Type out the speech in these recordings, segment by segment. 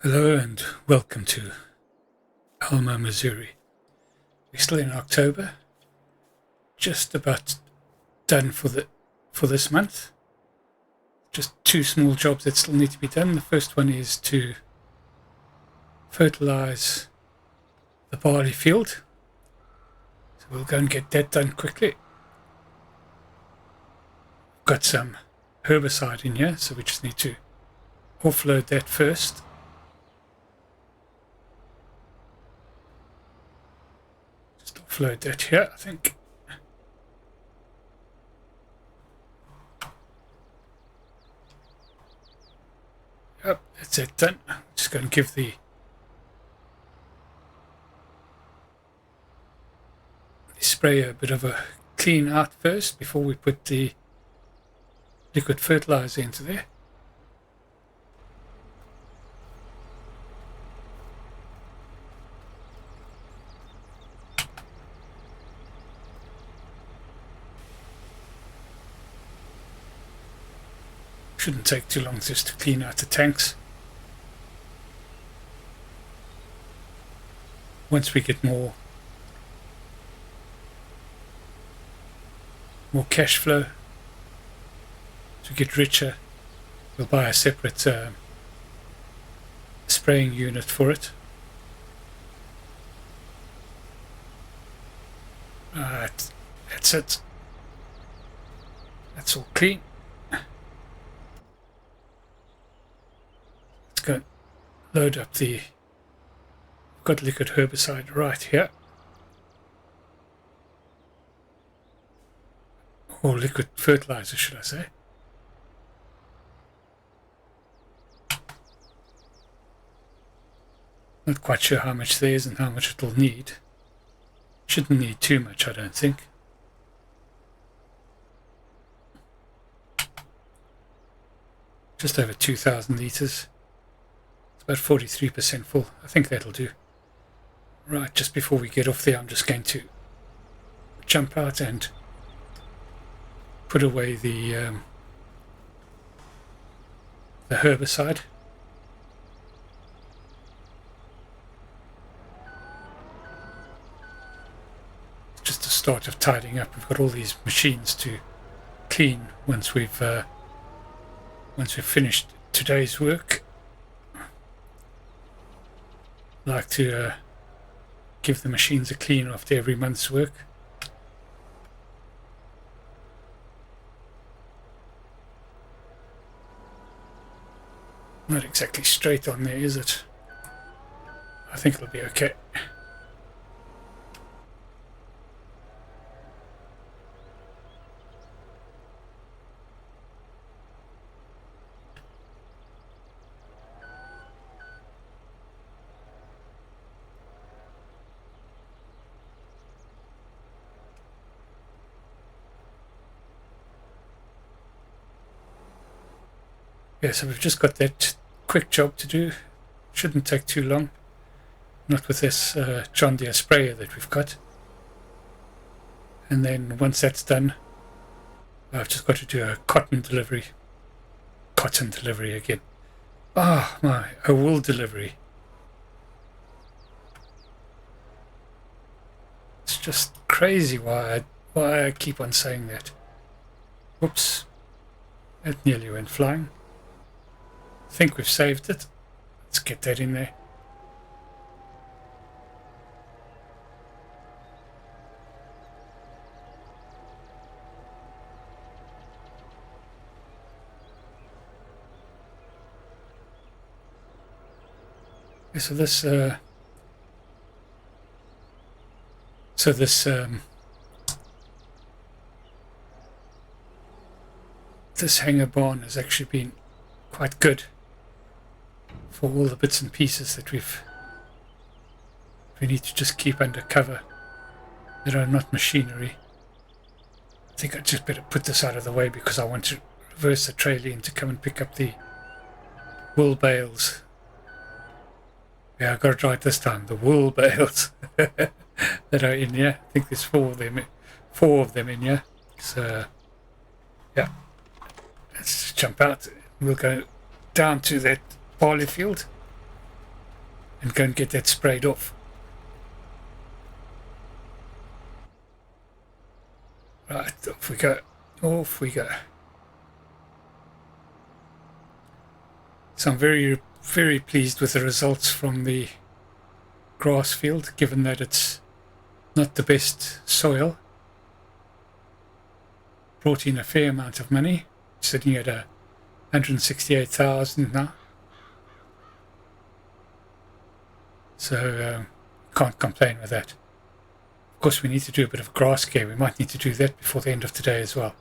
Hello and welcome to Alma, Missouri. We're still in October, just about done for this month. Just two small jobs that still need to be done. The first one is to fertilize the barley field. So we'll go and get that done quickly. Got some herbicide in here, so we just need to offload that first. Offload that here, I think. Yep, that's it done. Just going to give the sprayer a bit of a clean out first before we put the liquid fertilizer into there. Shouldn't take too long just to clean out the tanks. Once we get more cash flow, to get richer, we'll buy a separate spraying unit for it. Alright, that's it. That's all clean. Go and load up the, I've got liquid herbicide right here, or liquid fertilizer should I say. Not quite sure how much there is and how much it'll need. Shouldn't need too much, I don't think. Just over 2,000 litres. About 43% full. I think that'll do. Right, just before we get off there, I'm just going to jump out and put away the herbicide. Just the start of tidying up. We've got all these machines to clean once we've finished today's work. Like to give the machines a clean after every month's work. Not exactly straight on there, is it? I think it'll be okay. Yeah, so we've just got that quick job to do. Shouldn't take too long. Not with this John Deere sprayer that we've got. And then once that's done, I've just got to do a cotton delivery. Cotton delivery again. Oh my, a wool delivery. It's just crazy why I keep on saying that. Whoops. That nearly went flying. I think we've saved it. Let's get that in there. Okay, so this hanger barn has actually been quite good for all the bits and pieces that we need to just keep under cover that are not machinery. I think I just better put this out of the way because I want to reverse the trailer in to come and pick up the wool bales. Yeah, I got it right this time. The wool bales that are in here. I think there's four of them in here. So yeah, let's jump out. We'll go down to that barley field and go and get that sprayed off. Right, off we go. Off we go. So I'm very, very pleased with the results from the grass field, given that it's not the best soil. Brought in a fair amount of money, sitting at 168,000 now. So can't complain with that. Of course, we need to do a bit of grass care. We might need to do that before the end of today as well.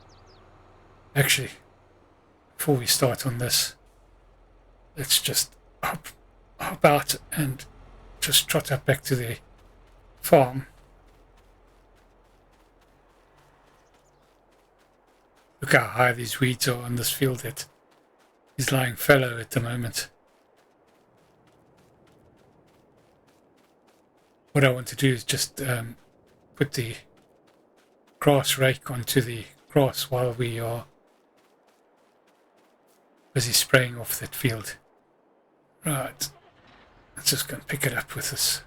Actually, before we start on this, let's just hop out and just trot up back to the farm. Look how high these weeds are on this field that is lying fallow at the moment. What I want to do is just put the grass rake onto the grass while we are busy spraying off that field. Right, let's just go and pick it up with this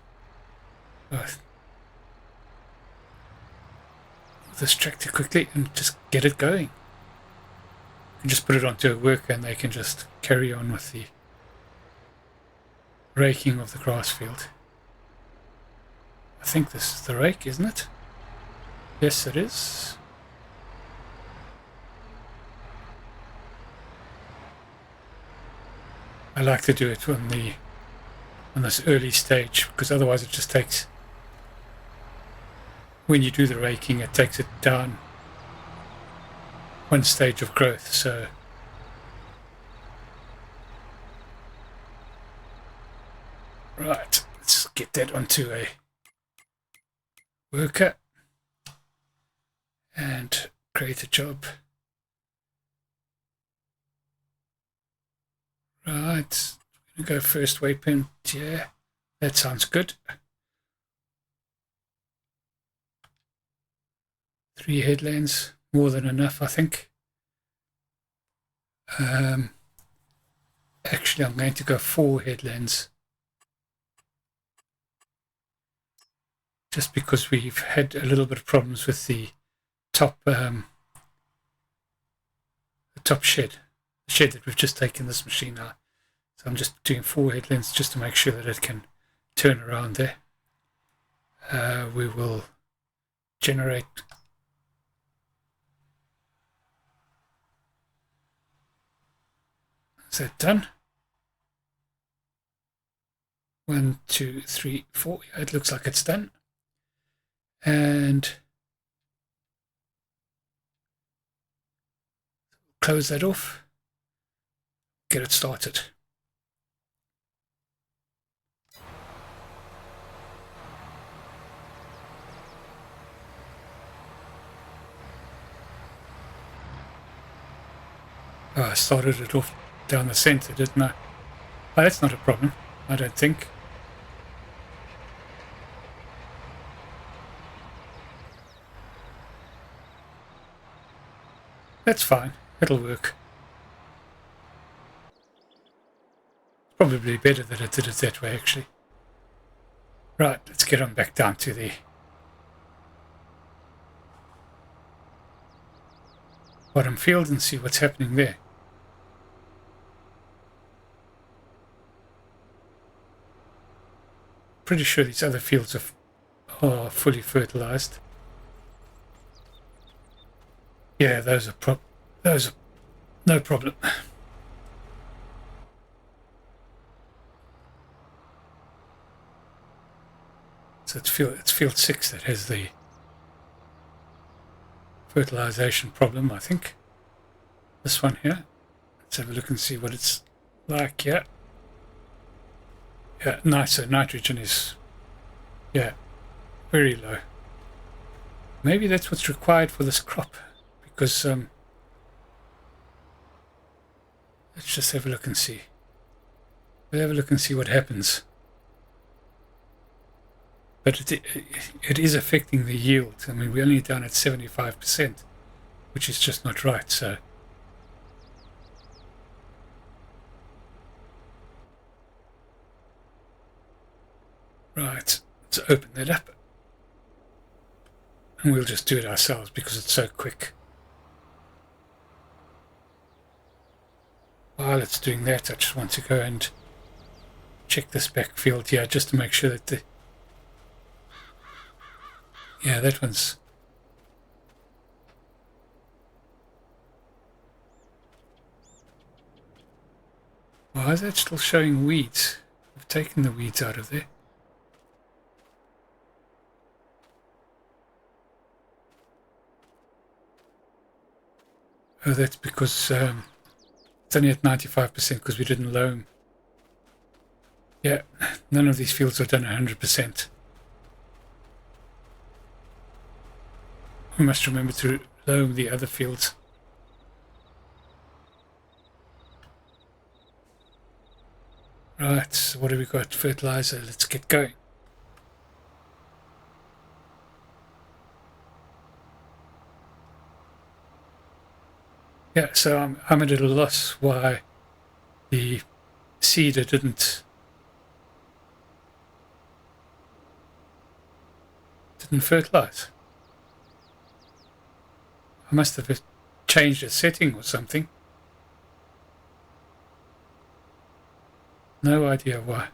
tractor quickly and just get it going. And just put it onto a worker and they can just carry on with the raking of the grass field. I think this is the rake, isn't it? Yes, it is. I like to do it on this early stage, because otherwise it just takes, when you do the raking, it takes it down one stage of growth. So right, let's get that onto a worker and create a job. Right, I'm gonna go first waypoint. Yeah, that sounds good. 3 headlands, more than enough, I think. Actually, I'm going to go 4 headlands, just because we've had a little bit of problems with the top shed, the shed that we've just taken this machine out. So I'm just doing 4 headlands just to make sure that it can turn around there. We will generate Is that done? 1, 2, 3, 4. Yeah, it looks like it's done. And close that off. Get it started. Oh, I started it off down the center, didn't I? Oh, that's not a problem, I don't think. That's fine, it'll work. It's probably better that I did it that way, actually. Right, let's get on back down to the bottom field and see what's happening there. Pretty sure these other fields are fully fertilized. Yeah, those are no problem. So it's field 6 that has the fertilization problem, I think. This one here. Let's have a look and see what it's like. Yeah. Yeah, nice. So nitrogen is, yeah, very low. Maybe that's what's required for this crop, because let's just have a look and see. We'll have a look and see what happens. But it is affecting the yield. I mean, we're only down at 75%, which is just not right. So Right, let's open that up. And we'll just do it ourselves because it's so quick. While it's doing that, I just want to go and check this backfield here just to make sure that yeah, that one's... Why is that still showing weeds? I've taken the weeds out of there. Oh, that's because it's only at 95% because we didn't loam. Yeah, none of these fields are done 100%. We must remember to loam the other fields. Right, so what have we got? Fertilizer, let's get going. Yeah, so I'm at a loss why the seeder didn't fertilize. I must have changed a setting or something. No idea why.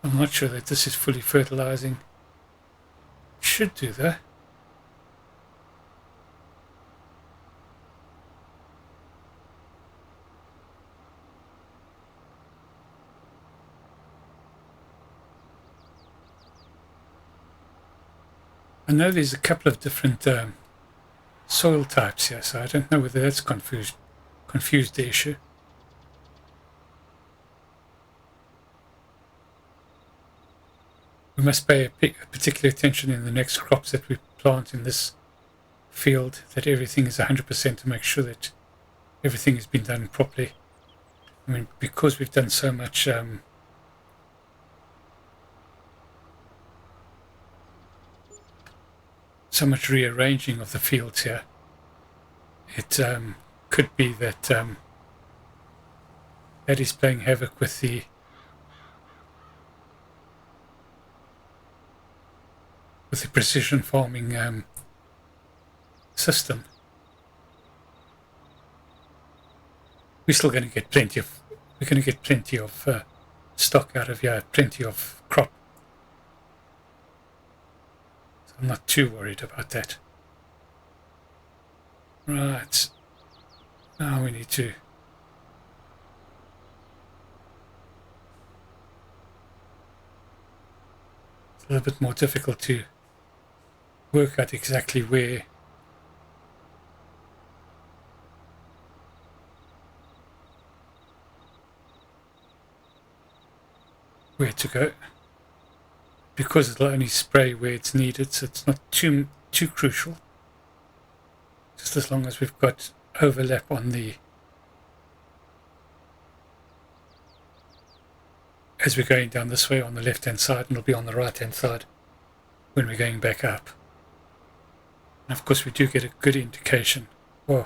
I'm not sure that this is fully fertilizing. Should do that. I know there's a couple of different soil types here, so I don't know whether that's confused the issue. We must pay particular attention in the next crops that we plant in this field, that everything is 100% to make sure that everything has been done properly. I mean, because we've done so much rearranging of the fields here, it could be that that is playing havoc with the precision farming system. We're still going to get plenty of stock out of here, plenty of crop. So I'm not too worried about that. Right. Now we need to it's a little bit more difficult to work out exactly where to go, because it'll only spray where it's needed, so it's not too crucial, just as long as we've got overlap on the as we're going down this way on the left hand side, and it'll be on the right hand side when we're going back up. And of course we do get a good indication. Whoa,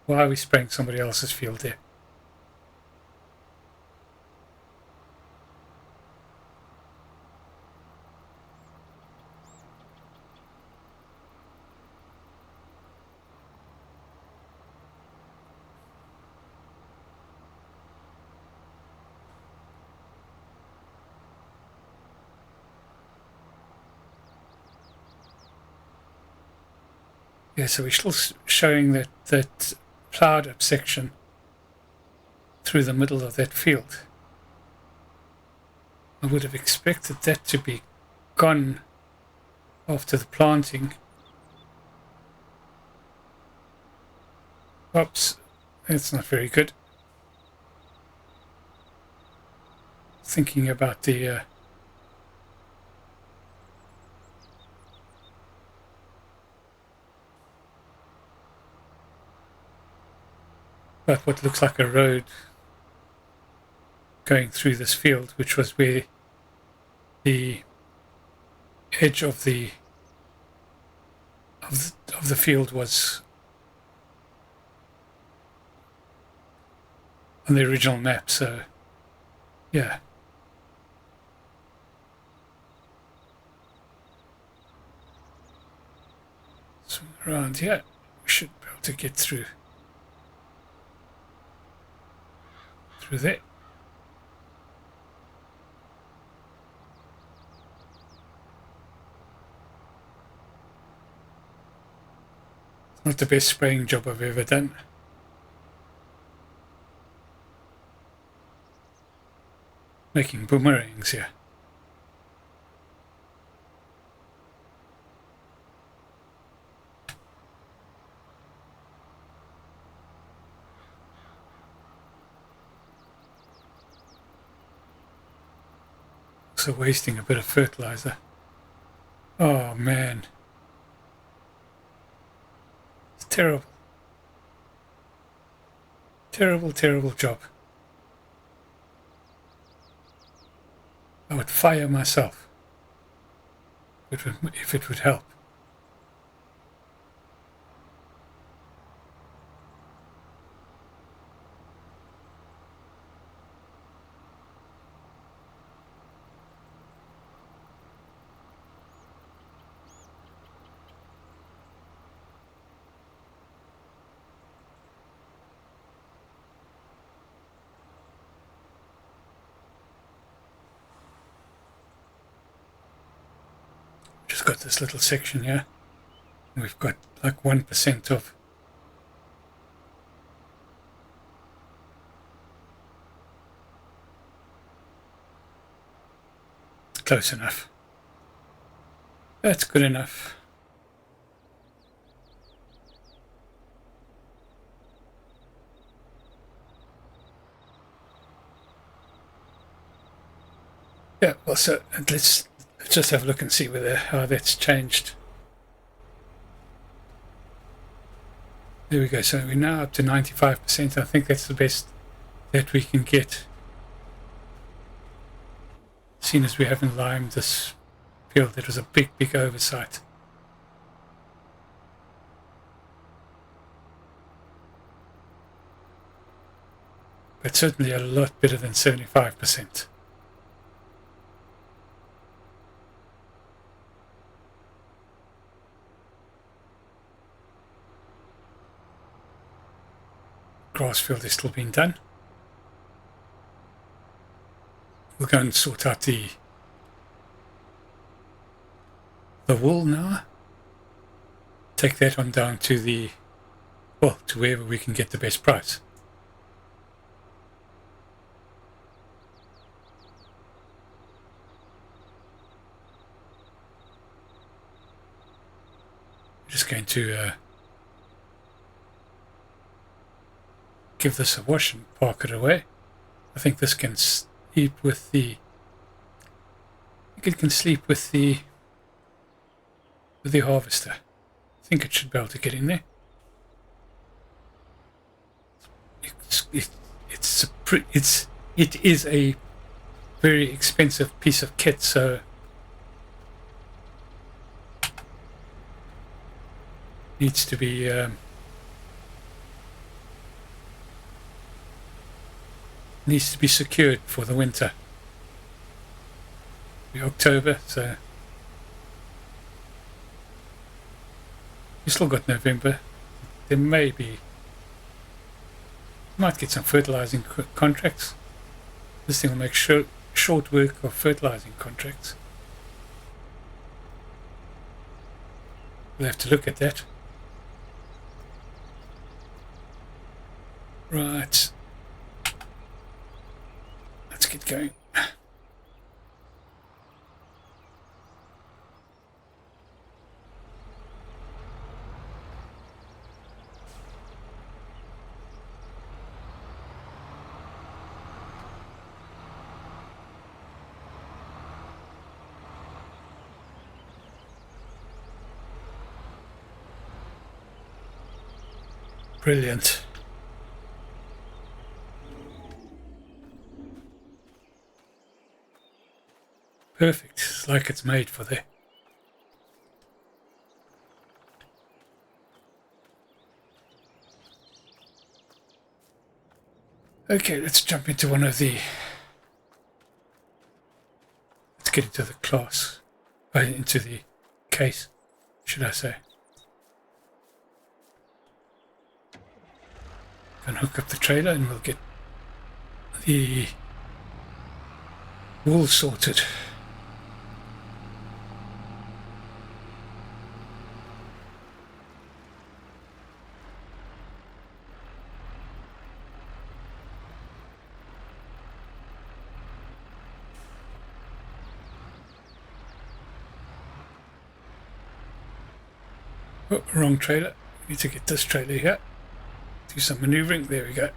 why are we spraying somebody else's field there? Yeah, so we're still showing that ploughed up section through the middle of that field. I would have expected that to be gone after the planting. Oops, that's not very good. Thinking about the about what looks like a road going through this field, which was where the edge of the of the field was on the original map, so yeah. Swing around here, we should be able to get through there. It's not the best spraying job I've ever done. Making boomerangs here. Also wasting a bit of fertilizer. Oh man. It's terrible. Terrible, terrible job. I would fire myself if it would help. Just got this little section here. We've got like 1% of close enough. That's good enough. Yeah, well, so let's just have a look and see how that's changed. There we go. So we're now up to 95%. I think that's the best that we can get. Seeing as we haven't limed this field, it was a big, big oversight. But certainly a lot better than 75%. Grass field is still being done. We'll go and sort out the wool now. Take that on down to to wherever we can get the best price. Just going to give this a wash and park it away. I think this can sleep with the. I think it can sleep with the harvester. I think it should be able to get in there. It is a very expensive piece of kit, so needs to be secured for the winter. It's October, so we still got November. There might get some fertilizing contracts. This thing will make short work of fertilizing contracts. We'll have to look at that. Right. Let's get going. Brilliant. Perfect. It's like it's made for there. Okay, let's jump into one of the... Let's get into the class. Into the case, should I say. Can hook up the trailer and we'll get the wool sorted. Oh, wrong trailer. Need to get this trailer here. Do some maneuvering. There we go.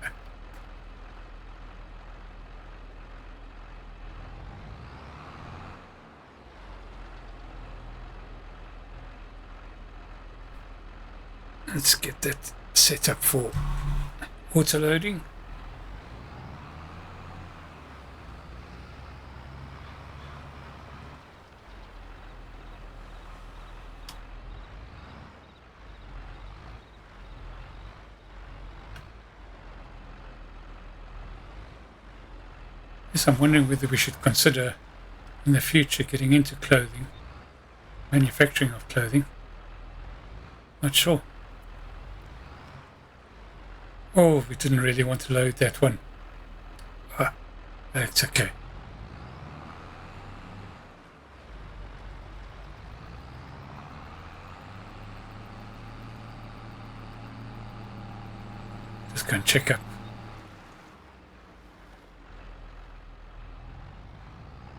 Let's get that set up for auto loading. Yes, I'm wondering whether we should consider in the future getting into clothing, manufacturing of clothing. Not sure. Oh, we didn't really want to load that one. Ah, that's okay. Just go and check up.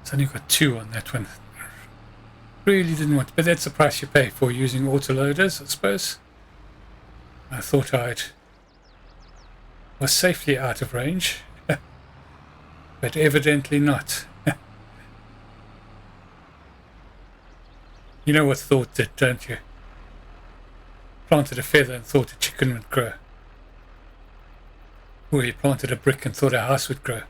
It's only got 2 on that one. Really didn't want, but that's the price you pay for using autoloaders, I suppose. I thought was safely out of range, but evidently not. You know what thought did, don't you? Planted a feather and thought a chicken would grow. Or you planted a brick and thought a house would grow.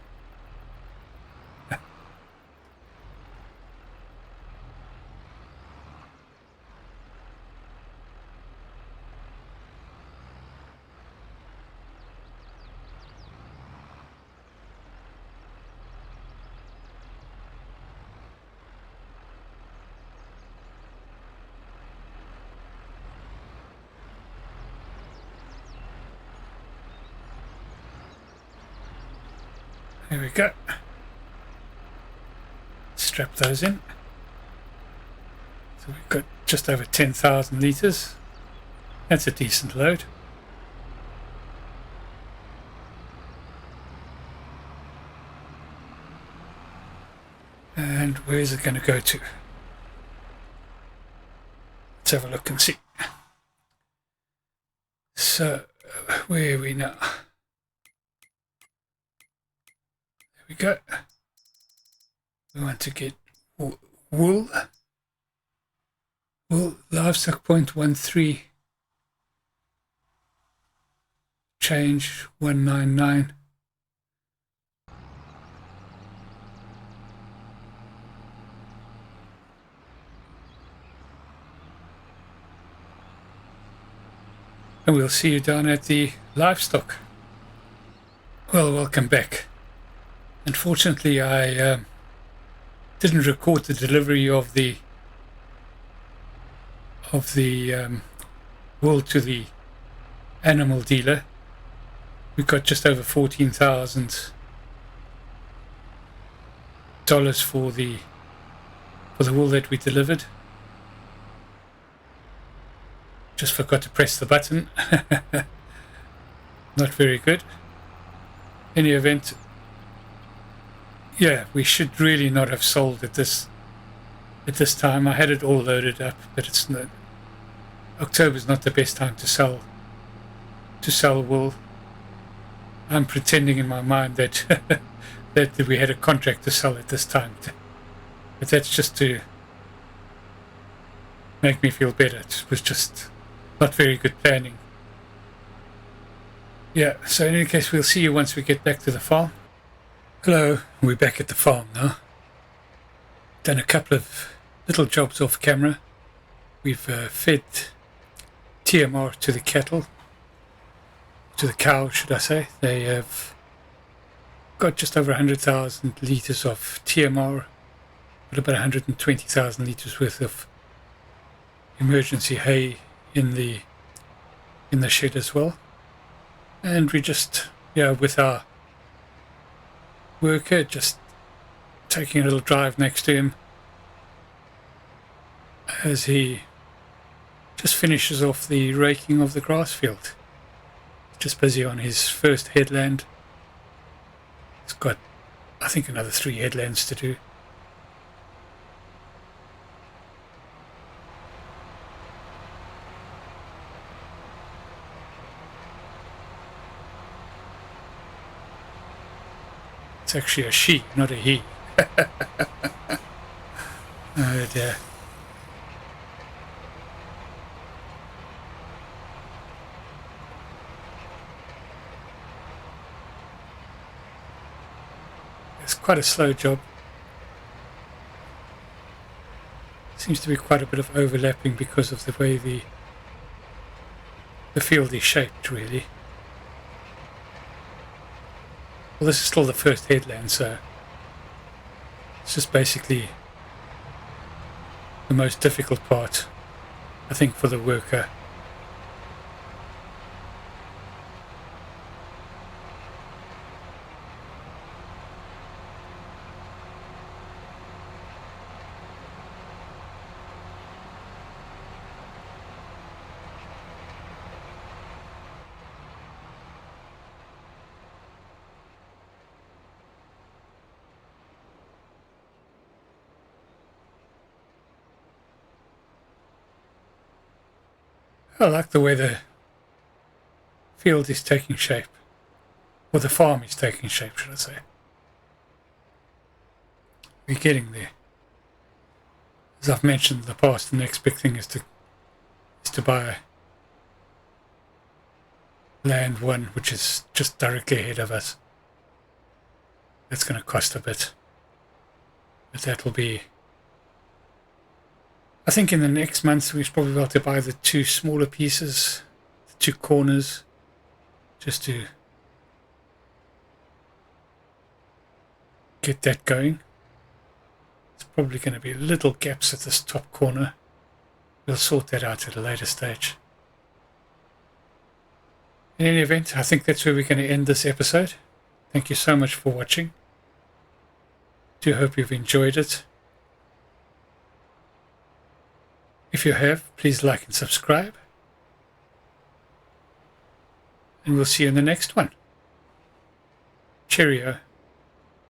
There we go. Strap those in. So we've got just over 10,000 litres. That's a decent load. And where is it going to go to? Let's have a look and see. So, where are we now? We go. We want to get wool livestock 0.13 change 199. And we'll see you down at the livestock. Well, welcome back. Unfortunately, I didn't record the delivery of the wool to the animal dealer. We got just over $14,000 for the wool that we delivered. Just forgot to press the button. Not very good. In any event. Yeah, we should really not have sold at this time. I had it all loaded up, but it's not. October's not the best time to sell wool. I'm pretending in my mind that that we had a contract to sell at this time, but that's just to make me feel better. It was just not very good planning. Yeah, so in any case, we'll see you once we get back to the farm. Hello, we're back at the farm now. Done a couple of little jobs off camera. We've fed TMR to the cattle, to the cow, should I say. They have got just over 100,000 litres of TMR, but about 120,000 litres worth of emergency hay in the shed as well. And we just, with our worker, just taking a little drive next to him as he just finishes off the raking of the grass field. Just busy on his first headland. He's got, I think, another 3 headlands to do. It's actually a she, not a he. Oh dear. It's quite a slow job. Seems to be quite a bit of overlapping because of the way the field is shaped, really. Well, this is still the first headland, so it's just basically the most difficult part, I think, for the worker. I like the way the field is taking shape, or the farm is taking shape, should I say. We're getting there. As I've mentioned in the past, the next big thing is to buy land 1, which is just directly ahead of us. That's going to cost a bit, but that will be, I think, in the next month we'll probably be able to buy the 2 smaller pieces, the 2 corners, just to get that going. It's probably going to be little gaps at this top corner. We'll sort that out at a later stage. In any event, I think that's where we're going to end this episode. Thank you so much for watching. Do hope you've enjoyed it. If you have, please like and subscribe. And we'll see you in the next one. Cheerio.